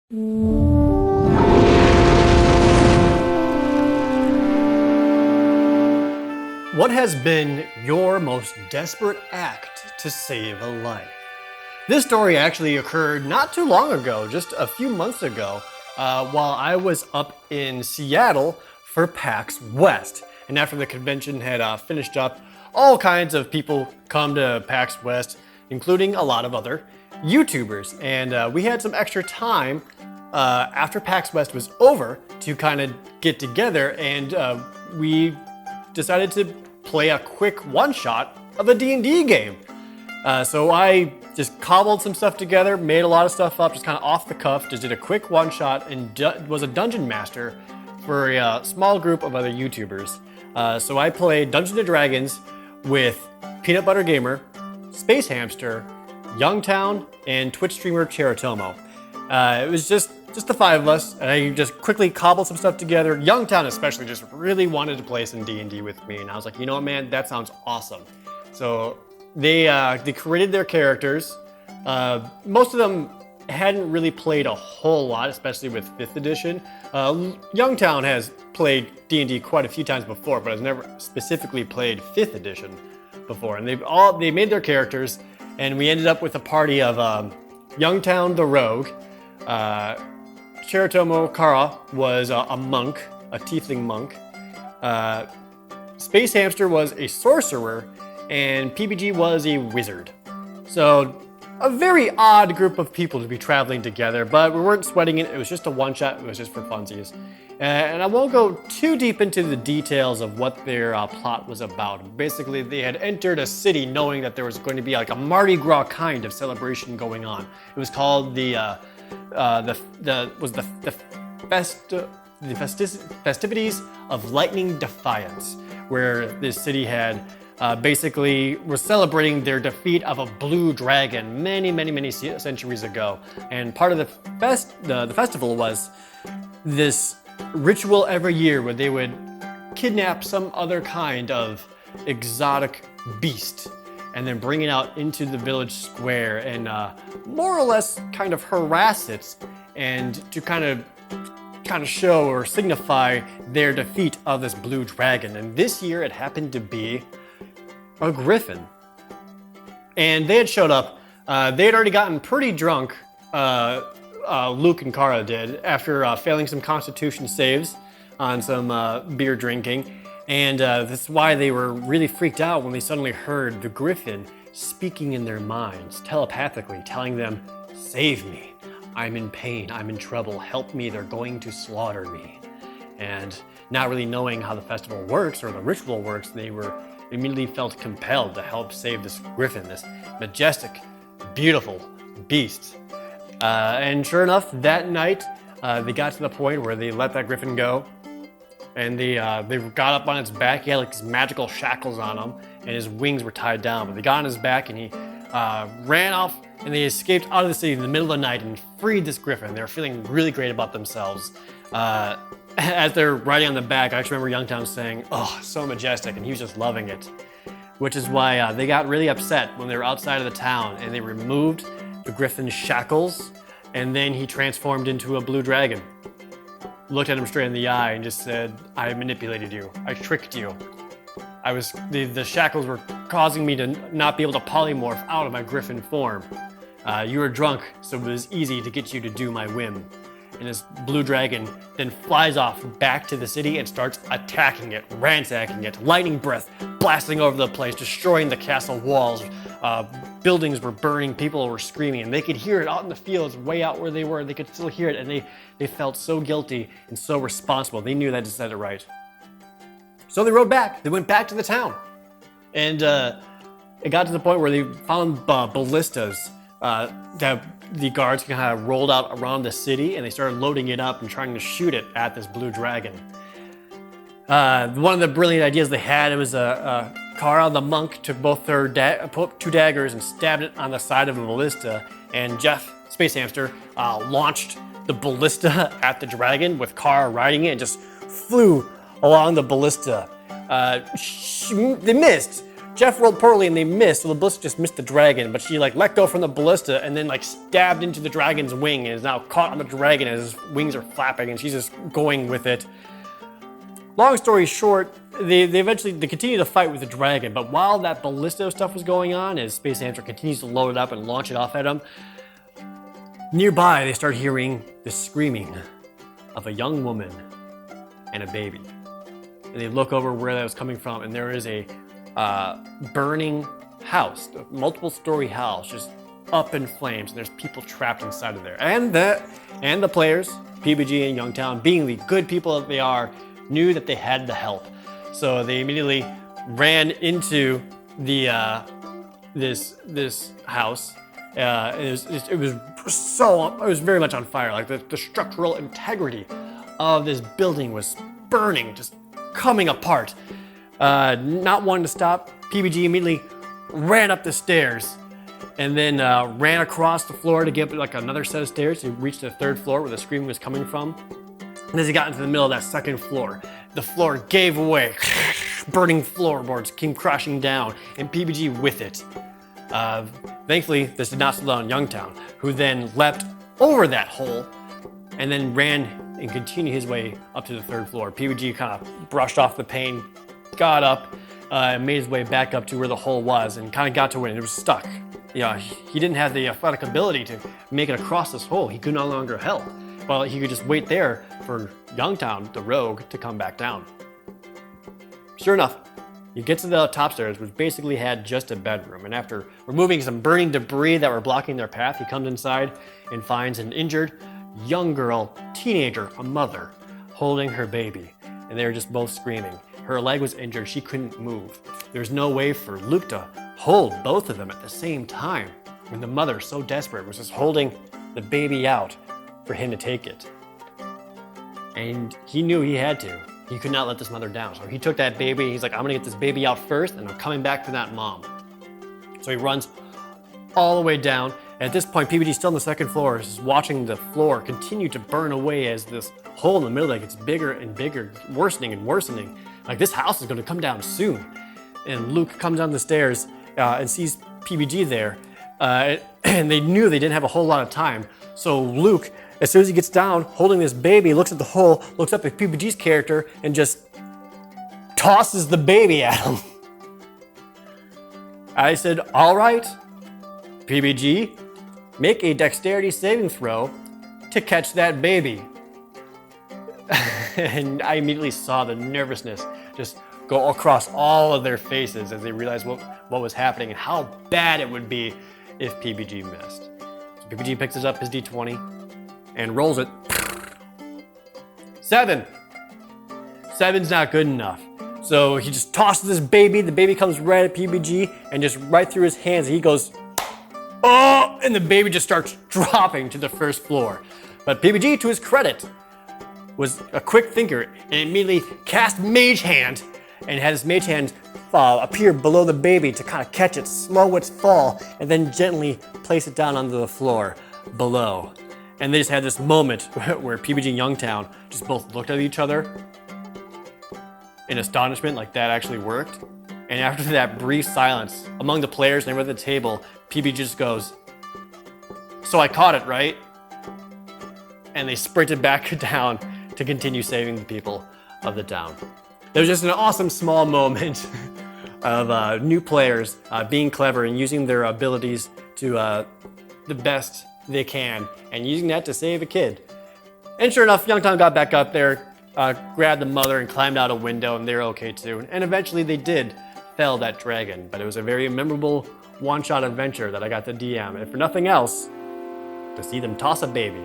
What has been your most desperate act to save a life? This story actually occurred not too long ago, just a few months ago, while I was up in Seattle for PAX West. And after the convention had finished up, all kinds of people come to PAX West, including a lot of other YouTubers. And we had some extra time after PAX West was over to kind of get together, and we decided to play a quick one-shot of a D&D game. So I just cobbled some stuff together, made a lot of stuff up, just kind of off the cuff, just did a quick one-shot, and was a dungeon master for a small group of other YouTubers. So I played Dungeons & Dragons with Peanut Butter Gamer, Space Hamster, Youngtown, and Twitch streamer Cheritomo. It was just the five of us, and I just quickly cobbled some stuff together. Youngtown especially just really wanted to play some D&D with me, and I was like, you know what, man, that sounds awesome. So they created their characters. Most of them hadn't really played a whole lot, especially with 5th edition. Youngtown has played D&D quite a few times before, but has never specifically played 5th edition before. And they made their characters, and we ended up with a party of Youngtown the Rogue. Cheritomo Kara was a monk, a tiefling monk. Space Hamster was a sorcerer, and PBG was a wizard. So a very odd group of people to be traveling together, but we weren't sweating it. It was just a one-shot. It was just for funsies. And I won't go too deep into the details of what their plot was about. Basically, they had entered a city knowing that there was going to be like a Mardi Gras kind of celebration going on. It was called the festivities of Lightning Defiance, where this city had basically was celebrating their defeat of a blue dragon many centuries ago. And part of the festival was this ritual every year where they would kidnap some other kind of exotic beast and then bring it out into the village square and more or less kind of harass it, and to kind of show or signify their defeat of this blue dragon. And this year it happened to be a griffin. And they had showed up. They had already gotten pretty drunk, Luke and Kara did, after failing some constitution saves on some beer drinking. And that's why they were really freaked out when they suddenly heard the griffin speaking in their minds, telepathically telling them, "Save me. I'm in pain. I'm in trouble. Help me. They're going to slaughter me." And not really knowing how the festival works or the ritual works, they immediately felt compelled to help save this griffin, this majestic, beautiful beast. And sure enough, that night, they got to the point where they let that griffin go. And they got up on its back. He had like these magical shackles on him, and his wings were tied down. But they got on his back, and he ran off, and they escaped out of the city in the middle of the night and freed this griffin. They were feeling really great about themselves. As they're riding on the back, I actually remember Youngtown saying, "Oh, so majestic," and he was just loving it. Which is why they got really upset when they were outside of the town, and they removed the griffin's shackles, and then he transformed into a blue dragon. Looked at him straight in the eye and just said, "I manipulated you. I tricked you. The shackles were causing me to not be able to polymorph out of my griffin form. You were drunk, so it was easy to get you to do my whim." And this blue dragon then flies off back to the city and starts attacking it, ransacking it, lightning breath blasting over the place, destroying the castle walls. Buildings were burning, people were screaming, and they could hear it out in the fields, way out where they were. They could still hear it, and they felt so guilty and so responsible. They knew they just said it right. So they rode back. They went back to the town. And it got to the point where they found ballistas that the guards kind of rolled out around the city, and they started loading it up and trying to shoot it at this blue dragon. One of the brilliant ideas they had, it was Kara the monk took both her two daggers and stabbed it on the side of a ballista, and Jeff, Space Hamster, launched the ballista at the dragon with Kara riding it and just flew along the ballista. They missed. Jeff rolled poorly and they missed, so the ballista just missed the dragon, but she like let go from the ballista and then like stabbed into the dragon's wing and is now caught on the dragon as his wings are flapping and she's just going with it. Long story short, they continue to fight with the dragon, but while that ballista stuff was going on, as Space Hamster continues to load it up and launch it off at him, nearby they start hearing the screaming of a young woman and a baby. And they look over where that was coming from, and there is a burning house, a multiple-story house, just up in flames, and there's people trapped inside of there. And the players, PBG and Youngtown, being the good people that they are, knew that they had to help. So they immediately ran into the this house. It was very much on fire. Like the structural integrity of this building was burning, just coming apart. Not wanting to stop, PBG immediately ran up the stairs and then ran across the floor to get like another set of stairs to reach the third floor where the screaming was coming from. And as he got into the middle of that second floor, the floor gave away. Burning floorboards came crashing down, and PBG with it. Thankfully, this did not slow down Youngtown, who then leapt over that hole and then ran and continued his way up to the third floor. PBG kind of brushed off the pain, got up, and made his way back up to where the hole was, and kind of got to where it was stuck. He didn't have the athletic ability to make it across this hole. He could no longer help. Well, he could just wait there for Youngtown, the rogue, to come back down. Sure enough, he gets to the top stairs, which basically had just a bedroom. And after removing some burning debris that were blocking their path, he comes inside and finds an injured young girl, teenager, a mother, holding her baby. And they were just both screaming. Her leg was injured, she couldn't move. There's no way for Luke to hold both of them at the same time. And the mother, so desperate, was just holding the baby out for him to take it. And he knew he had to. He could not let this mother down. So he took that baby, he's like, I'm gonna get this baby out first and I'm coming back for that mom. So he runs all the way down. And at this point, PBG's still on the second floor, is watching the floor continue to burn away as this hole in the middle like gets bigger and bigger, worsening and worsening. Like this house is gonna come down soon. And Luke comes down the stairs and sees PBG there. And they knew they didn't have a whole lot of time. So Luke, as soon as he gets down, holding this baby, looks at the hole, looks up at PBG's character, and just tosses the baby at him. I said, all right, PBG, make a dexterity saving throw to catch that baby. And I immediately saw the nervousness just go across all of their faces as they realized what was happening and how bad it would be if PBG missed. So PBG picks up his D20 and rolls it. 7. 7's not good enough. So he just tosses this baby. The baby comes right at PBG and just right through his hands. He goes, oh, and the baby just starts dropping to the first floor. But PBG, to his credit, was a quick thinker and immediately cast Mage Hand and had his Mage Hand appear below the baby to kind of catch it, slow its fall, and then gently place it down onto the floor below. And they just had this moment where PBG and Youngtown just both looked at each other in astonishment, like that actually worked. And after that brief silence among the players and everyone at the table, PBG just goes, so I caught it, right? And they sprinted back down to continue saving the people of the town. There was just an awesome small moment of new players being clever and using their abilities to the best they can, and using that to save a kid. And sure enough, Youngtown got back up there, grabbed the mother and climbed out a window, and they were okay too. And eventually they did fell that dragon, but it was a very memorable one-shot adventure that I got to DM, and for nothing else, to see them toss a baby.